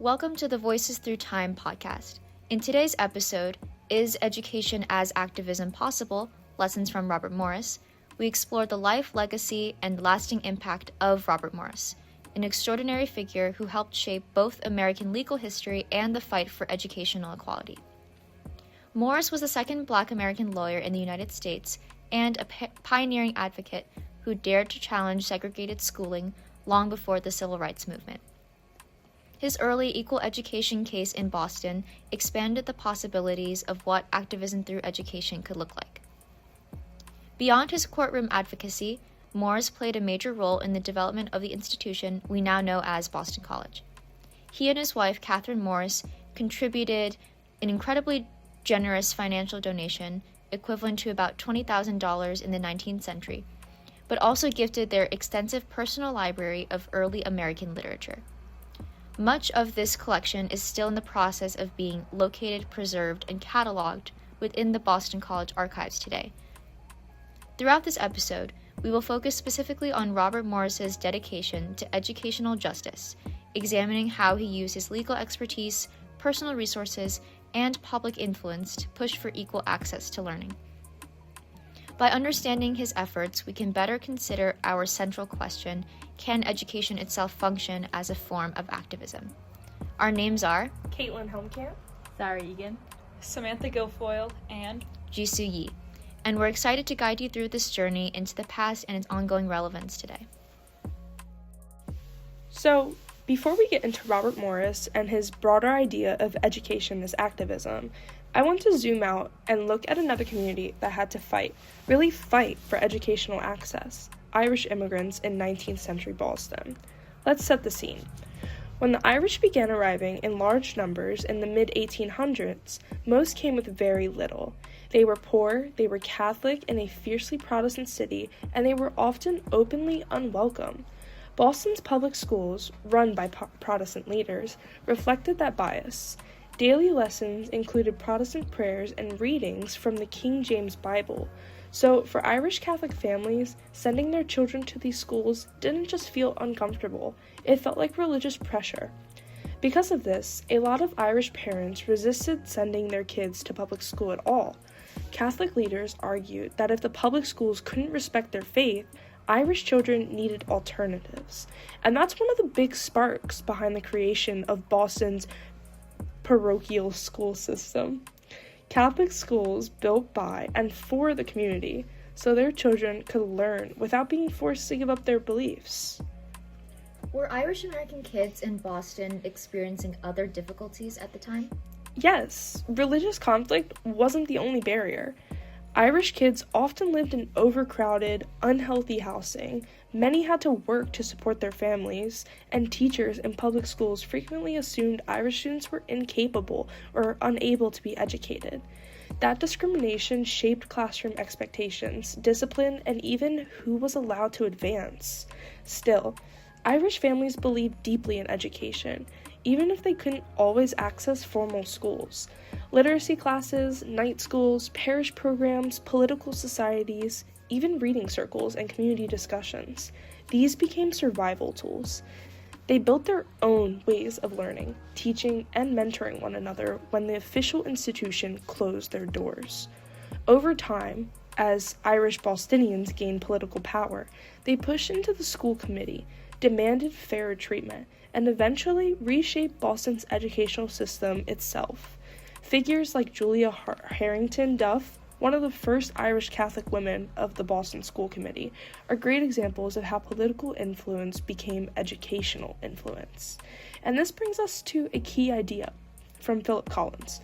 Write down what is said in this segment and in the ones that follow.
Welcome to the Voices Through Time podcast. In today's episode, Is Education as Activism Possible? Lessons from Robert Morris, we explore the life, legacy, and lasting impact of Robert Morris, an extraordinary figure who helped shape both American legal history and the fight for educational equality. Morris was the second Black American lawyer in the United States and a pioneering advocate who dared to challenge segregated schooling long before the Civil Rights Movement. His early equal education case in Boston expanded the possibilities of what activism through education could look like. Beyond his courtroom advocacy, Morris played a major role in the development of the institution we now know as Boston College. He and his wife, Kaitlyn Morris, contributed an incredibly generous financial donation equivalent to about $20,000 in the 19th century, but also gifted their extensive personal library of early American literature. Much of this collection is still in the process of being located, preserved, and cataloged within the Boston College archives today. Throughout this episode, we will focus specifically on Robert Morris's dedication to educational justice, examining how he used his legal expertise, personal resources, and public influence to push for equal access to learning. By understanding his efforts, we can better consider our central question: can education itself function as a form of activism? Our names are Kaitlyn Helmcamp, Egan, Samantha Guilfoyle, and Jisu, and we're excited to guide you through this journey into the past and its ongoing relevance today. So, before we get into Robert Morris and his broader idea of education as activism, I want to zoom out and look at another community that had to really fight for educational access: Irish immigrants in 19th century Boston. Let's set the scene. When the Irish began arriving in large numbers in the mid-1800s, most came with very little. They were poor, they were Catholic in a fiercely Protestant city, and they were often openly unwelcome. Boston's public schools, run by Protestant leaders, reflected that bias. Daily lessons included Protestant prayers and readings from the King James Bible. So, for Irish Catholic families, sending their children to these schools didn't just feel uncomfortable, it felt like religious pressure. Because of this, a lot of Irish parents resisted sending their kids to public school at all. Catholic leaders argued that if the public schools couldn't respect their faith, Irish children needed alternatives. And that's one of the big sparks behind the creation of Boston's parochial school system. Catholic schools built by and for the community, so their children could learn without being forced to give up their beliefs. Were Irish American kids in Boston experiencing other difficulties at the time? Yes, religious conflict wasn't the only barrier. Irish kids often lived in overcrowded, unhealthy housing. Many had to work to support their families, and teachers in public schools frequently assumed Irish students were incapable or unable to be educated. That discrimination shaped classroom expectations, discipline, and even who was allowed to advance. Still, Irish families believed deeply in education, even if they couldn't always access formal schools. Literacy classes, night schools, parish programs, political societies, even reading circles and community discussions. These became survival tools. They built their own ways of learning, teaching, and mentoring one another when the official institution closed their doors. Over time, as Irish Bostonians gained political power, they pushed into the school committee, demanded fairer treatment, and eventually reshaped Boston's educational system itself. Figures like Julia Harrington Duff, one of the first Irish Catholic women of the Boston School Committee, are great examples of how political influence became educational influence. And this brings us to a key idea from Philip Collins.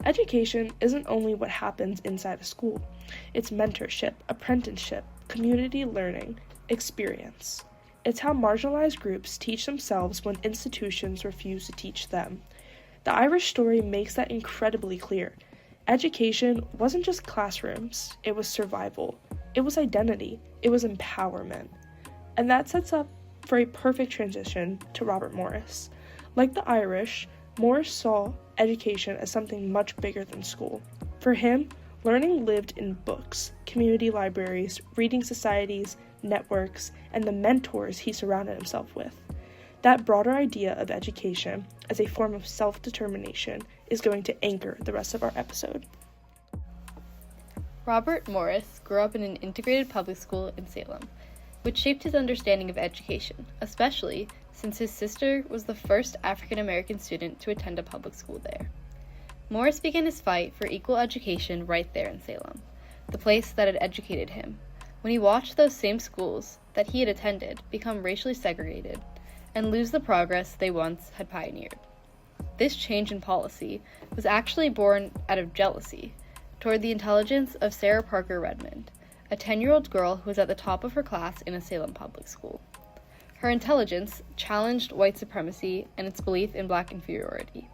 Education isn't only what happens inside a school. It's mentorship, apprenticeship, community learning, experience. It's how marginalized groups teach themselves when institutions refuse to teach them. The Irish story makes that incredibly clear. Education wasn't just classrooms, it was survival, it was identity, it was empowerment. And that sets up for a perfect transition to Robert Morris. Like the Irish, Morris saw education as something much bigger than school. For him, learning lived in books, community libraries, reading societies, networks, and the mentors he surrounded himself with. That broader idea of education as a form of self-determination is going to anchor the rest of our episode. Robert Morris grew up in an integrated public school in Salem, which shaped his understanding of education, especially since his sister was the first African-American student to attend a public school there. Morris began his fight for equal education right there in Salem, the place that had educated him, when he watched those same schools that he had attended become racially segregated and lose the progress they once had pioneered. This change in policy was actually born out of jealousy toward the intelligence of Sarah Parker Redmond, a 10-year-old girl who was at the top of her class in a Salem public school. Her intelligence challenged white supremacy and its belief in black inferiority.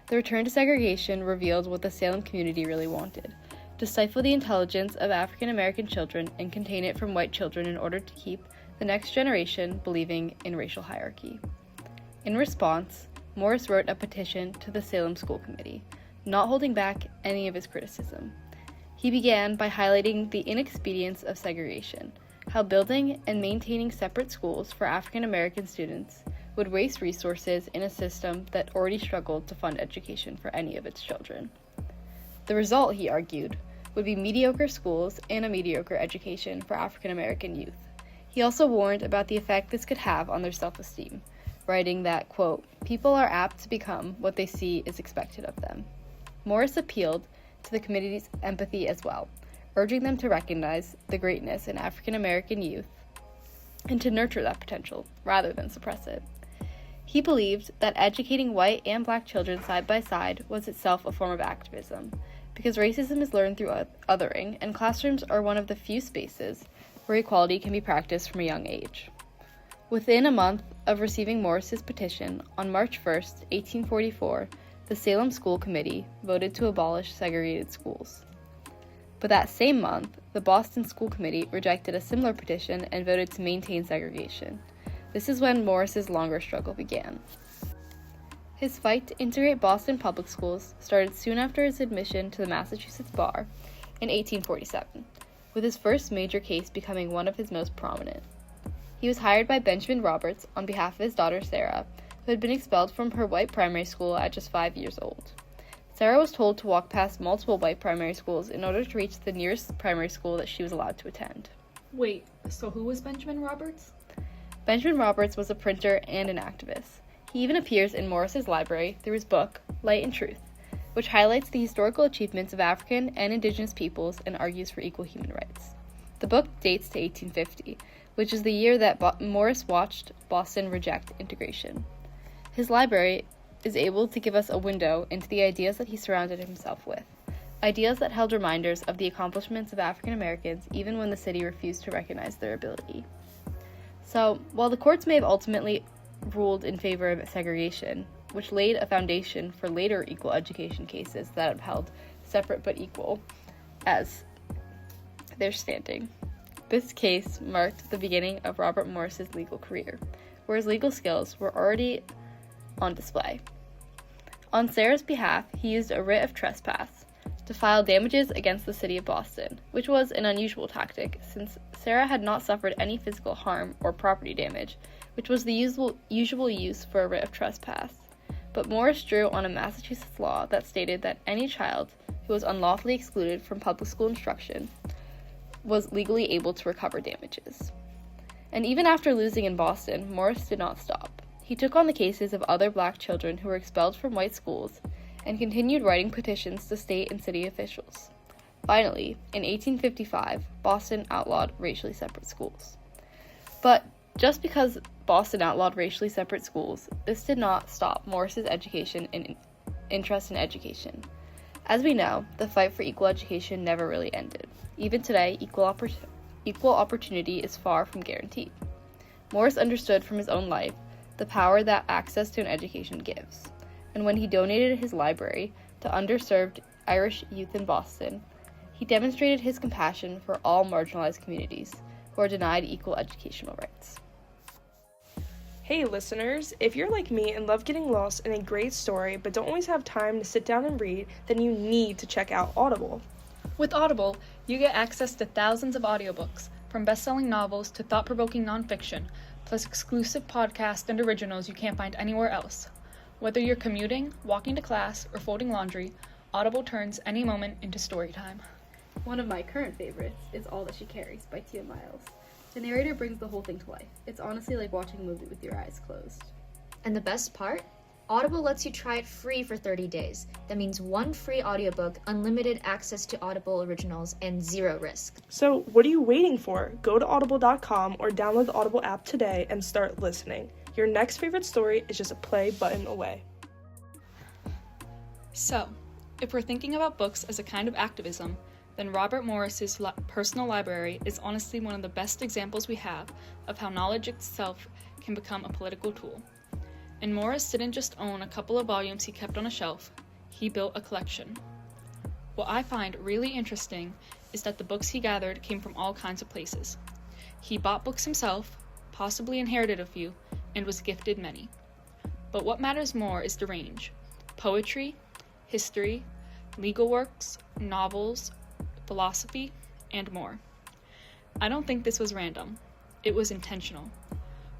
The return to segregation revealed what the Salem community really wanted: to stifle the intelligence of African American children and contain it from white children in order to keep the next generation believing in racial hierarchy. In response, Morris wrote a petition to the Salem School Committee, not holding back any of his criticism. He began by highlighting the inexpedience of segregation, how building and maintaining separate schools for African American students would waste resources in a system that already struggled to fund education for any of its children. The result, he argued, would be mediocre schools and a mediocre education for African American youth. He also warned about the effect this could have on their self-esteem, writing that, quote, "People are apt to become what they see is expected of them." Morris appealed to the committee's empathy as well, urging them to recognize the greatness in African American youth and to nurture that potential rather than suppress it. He believed that educating white and black children side by side was itself a form of activism, because racism is learned through othering, and classrooms are one of the few spaces where equality can be practiced from a young age. Within a month of receiving Morris's petition, on March 1st, 1844, the Salem School Committee voted to abolish segregated schools. But that same month, the Boston School Committee rejected a similar petition and voted to maintain segregation. This is when Morris's longer struggle began. His fight to integrate Boston public schools started soon after his admission to the Massachusetts bar in 1847, with his first major case becoming one of his most prominent. He was hired by Benjamin Roberts on behalf of his daughter Sarah, who had been expelled from her white primary school at just 5 years old. Sarah was told to walk past multiple white primary schools in order to reach the nearest primary school that she was allowed to attend. Wait, so who was Benjamin Roberts? Benjamin Roberts was a printer and an activist. He even appears in Morris's library through his book, Light and Truth, which highlights the historical achievements of African and Indigenous peoples and argues for equal human rights. The book dates to 1850, which is the year that Morris watched Boston reject integration. His library is able to give us a window into the ideas that he surrounded himself with, ideas that held reminders of the accomplishments of African Americans even when the city refused to recognize their ability. So, while the courts may have ultimately ruled in favor of segregation, which laid a foundation for later equal education cases that upheld separate but equal as their standing, this case marked the beginning of Robert Morris's legal career, where his legal skills were already on display. On Sarah's behalf, he used a writ of trespass to file damages against the city of Boston, which was an unusual tactic since Sarah had not suffered any physical harm or property damage, which was the usual use for a writ of trespass. But Morris drew on a Massachusetts law that stated that any child who was unlawfully excluded from public school instruction was legally able to recover damages. And even after losing in Boston, Morris did not stop. He took on the cases of other black children who were expelled from white schools and continued writing petitions to state and city officials. Finally, in 1855, Boston outlawed racially separate schools. But just because Boston outlawed racially separate schools, this did not stop Morris's education and interest in education. As we know, the fight for equal education never really ended. Even today, equal opportunity is far from guaranteed. Morris understood from his own life the power that access to an education gives, and when he donated his library to underserved Irish youth in Boston, he demonstrated his compassion for all marginalized communities who are denied equal educational rights. Hey listeners, if you're like me and love getting lost in a great story but don't always have time to sit down and read, then you need to check out Audible. With Audible, you get access to thousands of audiobooks, from best-selling novels to thought-provoking nonfiction, plus offers exclusive podcasts and originals you can't find anywhere else. Whether you're commuting, walking to class, or folding laundry, Audible turns any moment into story time. One of my current favorites is All That She Carries by Tia Miles. The narrator brings the whole thing to life. It's honestly like watching a movie with your eyes closed. And the best part? Audible lets you try it free for 30 days. That means one free audiobook, unlimited access to Audible originals, and zero risk. So what are you waiting for? Go to audible.com or download the Audible app today and start listening. Your next favorite story is just a play button away. So, if we're thinking about books as a kind of activism, then Robert Morris's personal library is honestly one of the best examples we have of how knowledge itself can become a political tool. And Morris didn't just own a couple of volumes he kept on a shelf, he built a collection. What I find really interesting is that the books he gathered came from all kinds of places. He bought books himself, possibly inherited a few, and was gifted many. But what matters more is the range: poetry, history, legal works, novels, philosophy, and more. I don't think this was random. It was intentional.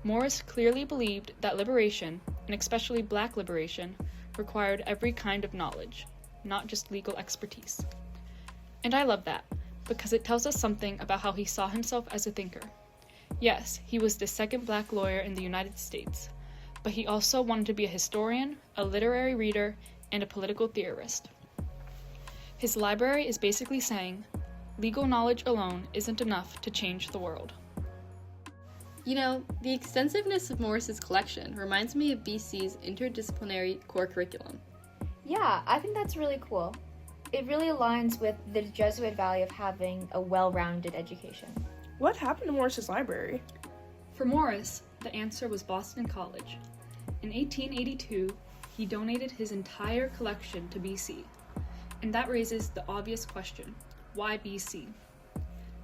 Morris clearly believed that liberation, and especially Black liberation, required every kind of knowledge, not just legal expertise. And I love that, because it tells us something about how he saw himself as a thinker. Yes, he was the second Black lawyer in the United States, but he also wanted to be a historian, a literary reader, and a political theorist. His library is basically saying, legal knowledge alone isn't enough to change the world. You know, the extensiveness of Morris's collection reminds me of BC's interdisciplinary core curriculum. Yeah, I think that's really cool. It really aligns with the Jesuit value of having a well-rounded education. What happened to Morris's library? For Morris, the answer was Boston College. In 1882, he donated his entire collection to BC. And that raises the obvious question, why BC?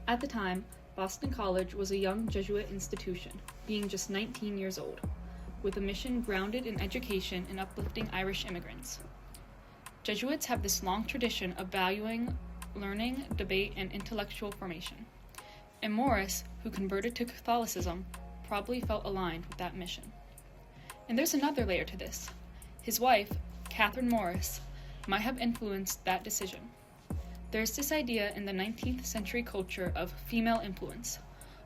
At the time, Boston College was a young Jesuit institution, being just 19 years old, with a mission grounded in education and uplifting Irish immigrants. Jesuits have this long tradition of valuing learning, debate, and intellectual formation. And Morris, who converted to Catholicism, probably felt aligned with that mission. And there's another layer to this. His wife, Catherine Morris, might have influenced that decision. There's this idea in the 19th century culture of female influence,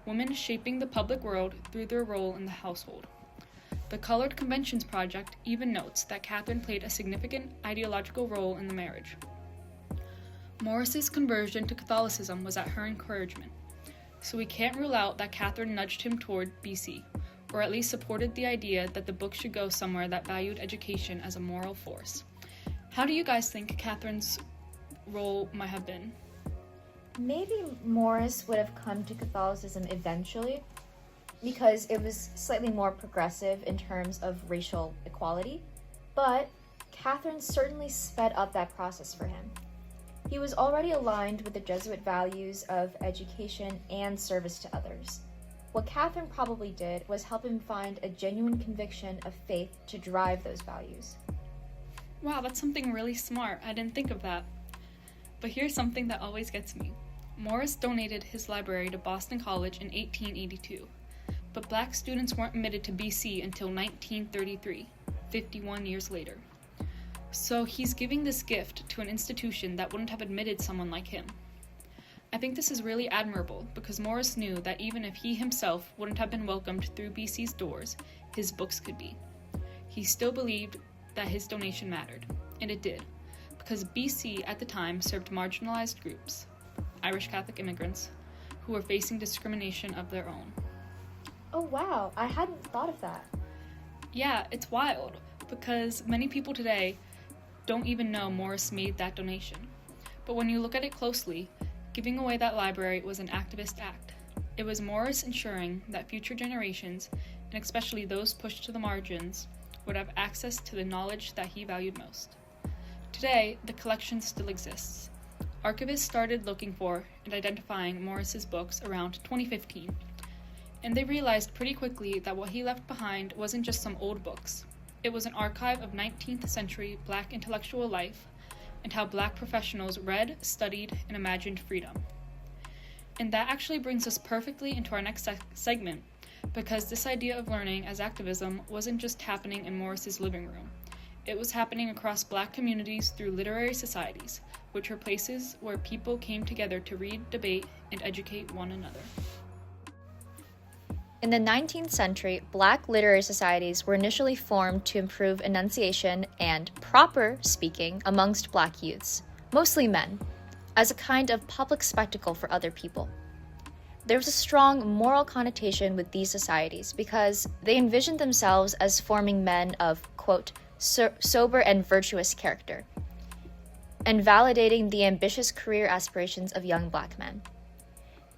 women shaping the public world through their role in the household. The Colored Conventions Project even notes that Catherine played a significant ideological role in the marriage. Morris's conversion to Catholicism was at her encouragement, so we can't rule out that Catherine nudged him toward BC, or at least supported the idea that the book should go somewhere that valued education as a moral force. How do you guys think Catherine's role might have been? Maybe Morris would have come to Catholicism eventually, because it was slightly more progressive in terms of racial equality, but Catherine certainly sped up that process for him. He was already aligned with the Jesuit values of education and service to others. What Catherine probably did was help him find a genuine conviction of faith to drive those values. Wow, that's something really smart. I didn't think of that. But here's something that always gets me. Morris donated his library to Boston College in 1882, but Black students weren't admitted to BC until 1933, 51 years later. So he's giving this gift to an institution that wouldn't have admitted someone like him. I think this is really admirable because Morris knew that even if he himself wouldn't have been welcomed through BC's doors, his books could be. He still believed that his donation mattered, and it did, because BC at the time served marginalized groups, Irish Catholic immigrants, who were facing discrimination of their own. Oh wow, I hadn't thought of that. Yeah, it's wild, because many people today don't even know Morris made that donation. But when you look at it closely, giving away that library was an activist act. It was Morris ensuring that future generations, and especially those pushed to the margins, would have access to the knowledge that he valued most. Today, the collection still exists. Archivists started looking for and identifying Morris's books around 2015, and they realized pretty quickly that what he left behind wasn't just some old books. It was an archive of 19th century Black intellectual life and how Black professionals read, studied, and imagined freedom. And that actually brings us perfectly into our next segment, because this idea of learning as activism wasn't just happening in Morris's living room. It was happening across Black communities through literary societies, which were places where people came together to read, debate, and educate one another. In the 19th century, Black literary societies were initially formed to improve enunciation and proper speaking amongst Black youths, mostly men, as a kind of public spectacle for other people. There was a strong moral connotation with these societies because they envisioned themselves as forming men of, quote, sober and virtuous character, and validating the ambitious career aspirations of young Black men.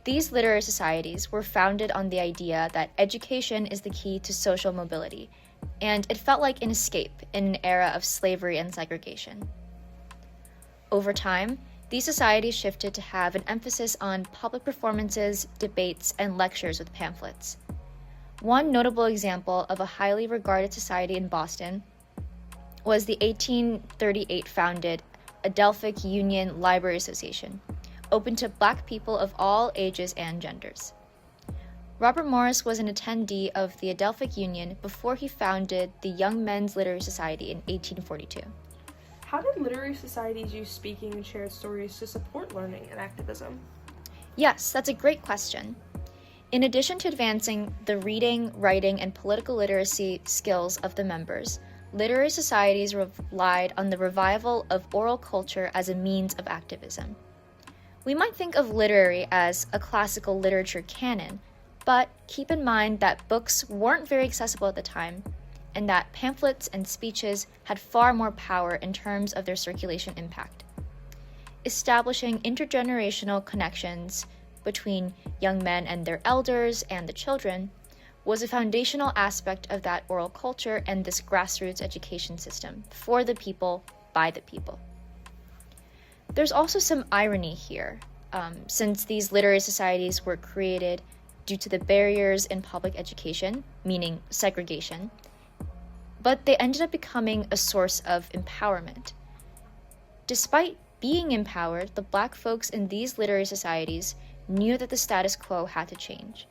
These literary societies were founded on the idea that education is the key to social mobility, and it felt like an escape in an era of slavery and segregation. Over time, these societies shifted to have an emphasis on public performances, debates, and lectures with pamphlets. One notable example of a highly regarded society in Boston was the 1838 founded Adelphic Union Library Association, open to Black people of all ages and genders. Robert Morris was an attendee of the Adelphic Union before he founded the Young Men's Literary Society in 1842. How did literary societies use speaking and shared stories to support learning and activism? Yes, that's a great question. In addition to advancing the reading, writing, and political literacy skills of the members, literary societies relied on the revival of oral culture as a means of activism. We might think of literary as a classical literature canon, but keep in mind that books weren't very accessible at the time, and that pamphlets and speeches had far more power in terms of their circulation impact. Establishing intergenerational connections between young men and their elders and the children was a foundational aspect of that oral culture and this grassroots education system for the people, by the people. There's also some irony here, since these literary societies were created due to the barriers in public education, meaning segregation, but they ended up becoming a source of empowerment. Despite being empowered, the Black folks in these literary societies knew that the status quo had to change.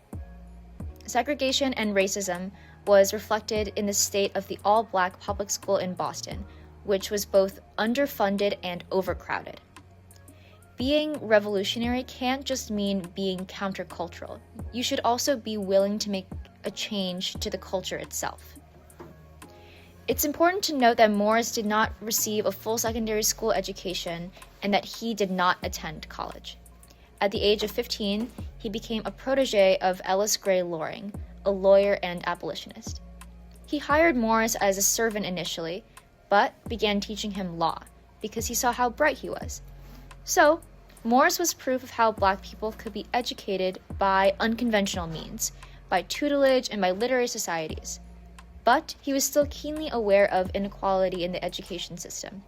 Segregation and racism was reflected in the state of the all-Black public school in Boston, which was both underfunded and overcrowded. Being revolutionary can't just mean being countercultural. You should also be willing to make a change to the culture itself. It's important to note that Morris did not receive a full secondary school education and that he did not attend college. At the age of 15, he became a protege of Ellis Gray Loring, a lawyer and abolitionist. He hired Morris as a servant initially, but began teaching him law because he saw how bright he was. So, Morris was proof of how Black people could be educated by unconventional means, by tutelage and by literary societies. But he was still keenly aware of inequality in the education system.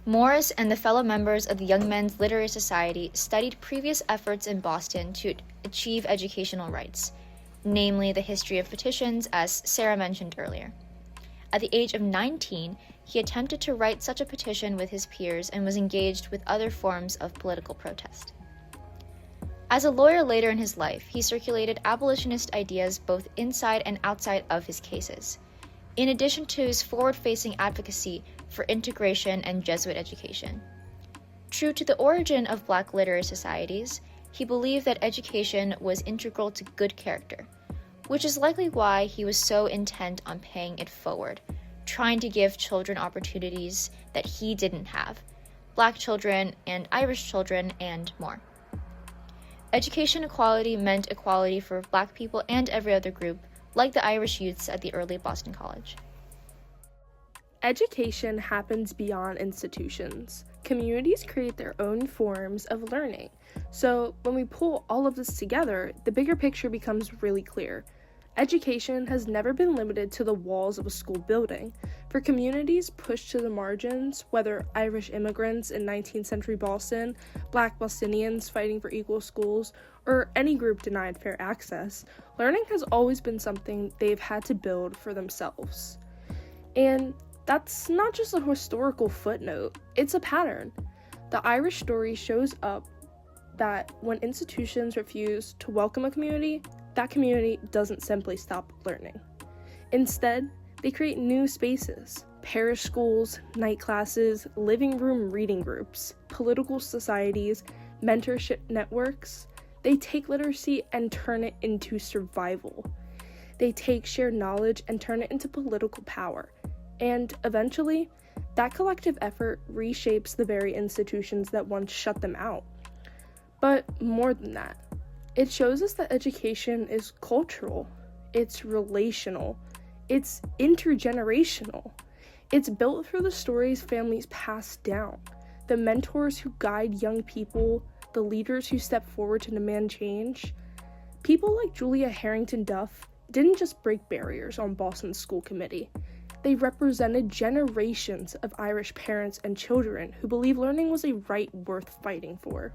Morris and the fellow members of the Young Men's Literary Society studied previous efforts in Boston to achieve educational rights, namely the history of petitions, as Sarah mentioned earlier. At the age of 19, he attempted to write such a petition with his peers and was engaged with other forms of political protest. As a lawyer later in his life, he circulated abolitionist ideas both inside and outside of his cases, in addition to his forward-facing advocacy for integration and Jesuit education. True to the origin of Black literary societies, he believed that education was integral to good character, which is likely why he was so intent on paying it forward, trying to give children opportunities that he didn't have, Black children and Irish children, and more. Education equality meant equality for Black people and every other group, like the Irish youths at the early Boston College. Education happens beyond institutions. Communities create their own forms of learning. So when we pull all of this together, the bigger picture becomes really clear. Education has never been limited to the walls of a school building. For communities pushed to the margins, whether Irish immigrants in 19th century Boston, Black Bostonians fighting for equal schools, or any group denied fair access, learning has always been something they've had to build for themselves. And that's not just a historical footnote, it's a pattern. The Irish story shows up that when institutions refuse to welcome a community, that community doesn't simply stop learning. Instead, they create new spaces, parish schools, night classes, living room reading groups, political societies, mentorship networks. They take literacy and turn it into survival. They take shared knowledge and turn it into political power. And eventually, that collective effort reshapes the very institutions that once shut them out. But more than that, it shows us that education is cultural, it's relational, it's intergenerational. It's built through the stories families pass down, the mentors who guide young people, the leaders who step forward to demand change. People like Julia Harrington Duff didn't just break barriers on Boston's school committee. They represented generations of Irish parents and children who believed learning was a right worth fighting for.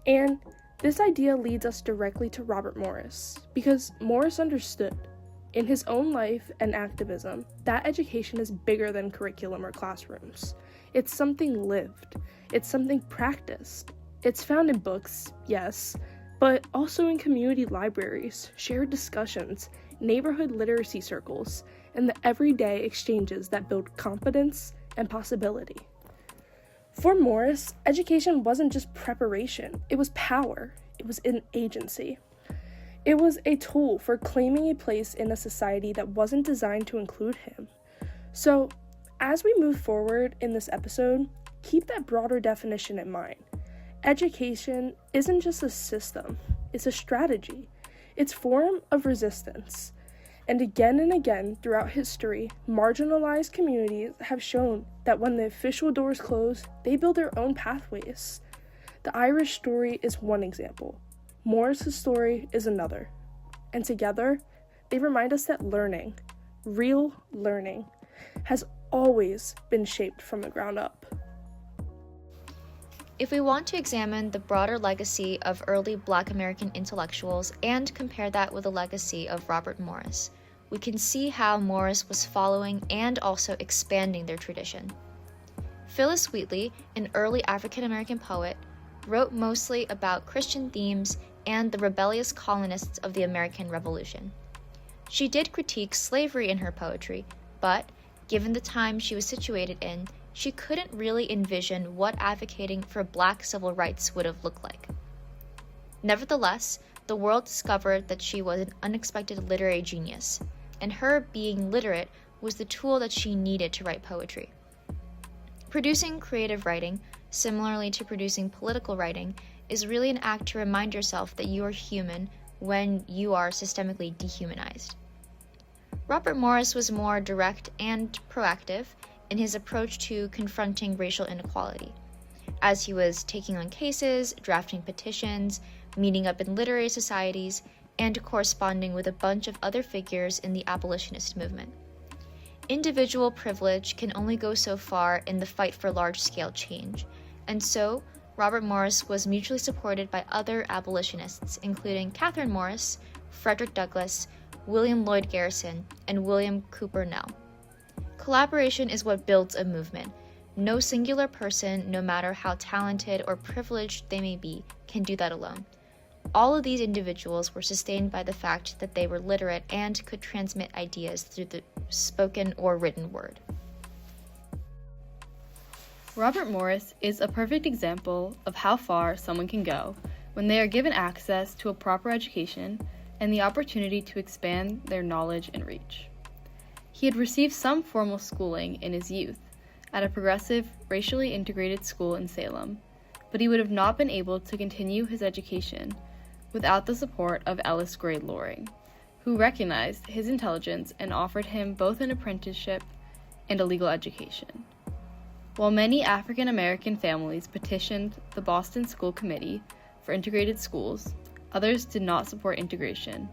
And this idea leads us directly to Robert Morris, because Morris understood, in his own life and activism, that education is bigger than curriculum or classrooms. It's something lived. It's something practiced. It's found in books, yes, but also in community libraries, shared discussions, neighborhood literacy circles, and the everyday exchanges that build confidence and possibility. For Morris, education wasn't just preparation, it was power, it was an agency. It was a tool for claiming a place in a society that wasn't designed to include him. So, as we move forward in this episode, keep that broader definition in mind. Education isn't just a system, it's a strategy. It's a form of resistance. And again throughout history, marginalized communities have shown that when the official doors close, they build their own pathways. The Irish story is one example. Morris's story is another. And together, they remind us that learning, real learning, has always been shaped from the ground up. If we want to examine the broader legacy of early Black American intellectuals and compare that with the legacy of Robert Morris, we can see how Morris was following and also expanding their tradition. Phyllis Wheatley, an early African American poet, wrote mostly about Christian themes and the rebellious colonists of the American Revolution. She did critique slavery in her poetry, but, given the time she was situated in, she couldn't really envision what advocating for Black civil rights would have looked like. Nevertheless, the world discovered that she was an unexpected literary genius, and her being literate was the tool that she needed to write poetry. Producing creative writing, similarly to producing political writing, is really an act to remind yourself that you are human when you are systemically dehumanized. Robert Morris was more direct and proactive in his approach to confronting racial inequality, as he was taking on cases, drafting petitions, meeting up in literary societies, and corresponding with a bunch of other figures in the abolitionist movement. Individual privilege can only go so far in the fight for large-scale change, and so Robert Morris was mutually supported by other abolitionists, including Catherine Morris, Frederick Douglass, William Lloyd Garrison, and William Cooper Nell. Collaboration is what builds a movement. No singular person, no matter how talented or privileged they may be, can do that alone. All of these individuals were sustained by the fact that they were literate and could transmit ideas through the spoken or written word. Robert Morris is a perfect example of how far someone can go when they are given access to a proper education and the opportunity to expand their knowledge and reach. He had received some formal schooling in his youth at a progressive, racially integrated school in Salem, but he would have not been able to continue his education without the support of Ellis Gray Loring, who recognized his intelligence and offered him both an apprenticeship and a legal education. While many African American families petitioned the Boston School Committee for integrated schools, others did not support integration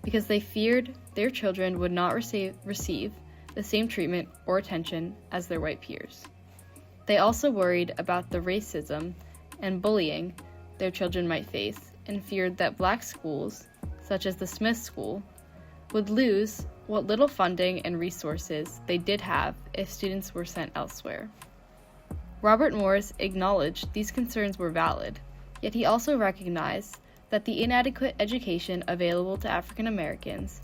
because they feared their children would not receive the same treatment or attention as their white peers. They also worried about the racism and bullying their children might face and feared that Black schools, such as the Smith School, would lose what little funding and resources they did have if students were sent elsewhere. Robert Morris acknowledged these concerns were valid, yet he also recognized that the inadequate education available to African Americans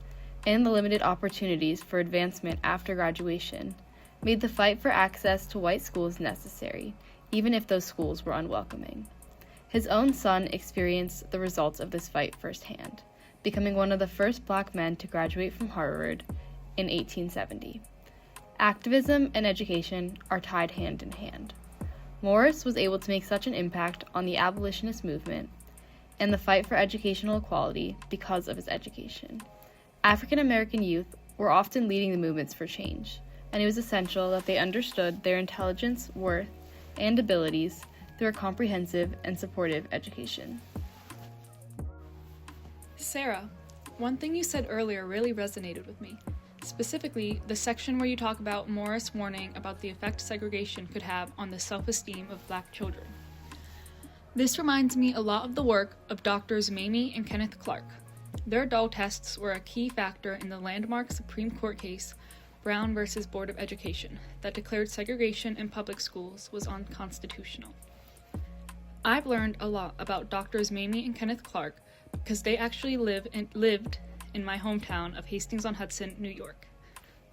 and the limited opportunities for advancement after graduation made the fight for access to white schools necessary, even if those schools were unwelcoming. His own son experienced the results of this fight firsthand, becoming one of the first Black men to graduate from Harvard in 1870. Activism and education are tied hand in hand. Morris was able to make such an impact on the abolitionist movement and the fight for educational equality because of his education. African American youth were often leading the movements for change, and it was essential that they understood their intelligence, worth, and abilities through a comprehensive and supportive education. Sarah, one thing you said earlier really resonated with me. Specifically, the section where you talk about Morris warning about the effect segregation could have on the self-esteem of Black children. This reminds me a lot of the work of Doctors Mamie and Kenneth Clark. Their DOL tests were a key factor in the landmark Supreme Court case, Brown versus Board of Education, that declared segregation in public schools was unconstitutional. I've learned a lot about Doctors Mamie and Kenneth Clark because they actually lived in my hometown of Hastings-on-Hudson, New York.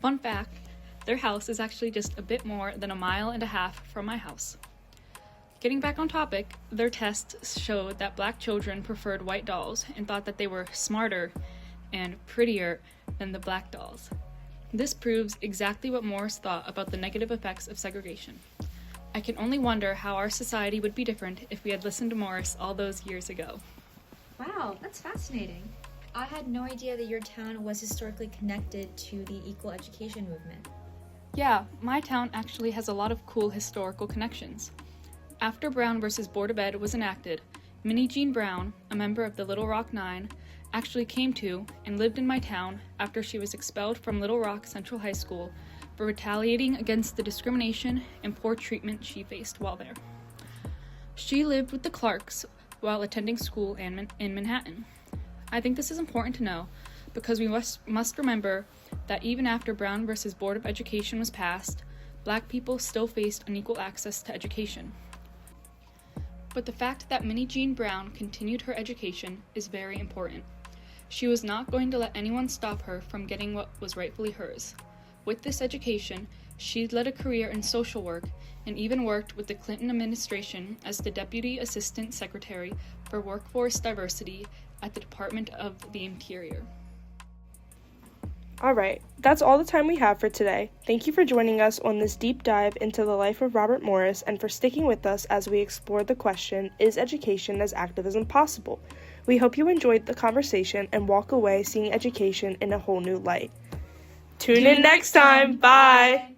Fun fact, their house is actually just a bit more than 1.5 miles from my house. Getting back on topic, their tests showed that Black children preferred white dolls and thought that they were smarter and prettier than the Black dolls. This proves exactly what Morris thought about the negative effects of segregation. I can only wonder how our society would be different if we had listened to Morris all those years ago. Wow, that's fascinating. I had no idea that your town was historically connected to the equal education movement. Yeah, my town actually has a lot of cool historical connections. After Brown versus Board of Ed was enacted, Minnie Jean Brown, a member of the Little Rock Nine, actually came to and lived in my town after she was expelled from Little Rock Central High School for retaliating against the discrimination and poor treatment she faced while there. She lived with the Clarks while attending school in Manhattan. I think this is important to know because we must remember that even after Brown versus Board of Education was passed, Black people still faced unequal access to education. But the fact that Minnie Jean Brown continued her education is very important. She was not going to let anyone stop her from getting what was rightfully hers. With this education, she led a career in social work and even worked with the Clinton administration as the Deputy Assistant Secretary for Workforce Diversity at the Department of the Interior. Alright, that's all the time we have for today. Thank you for joining us on this deep dive into the life of Robert Morris and for sticking with us as we explored the question, is education as activism possible? We hope you enjoyed the conversation and walk away seeing education in a whole new light. Tune in next time. Bye!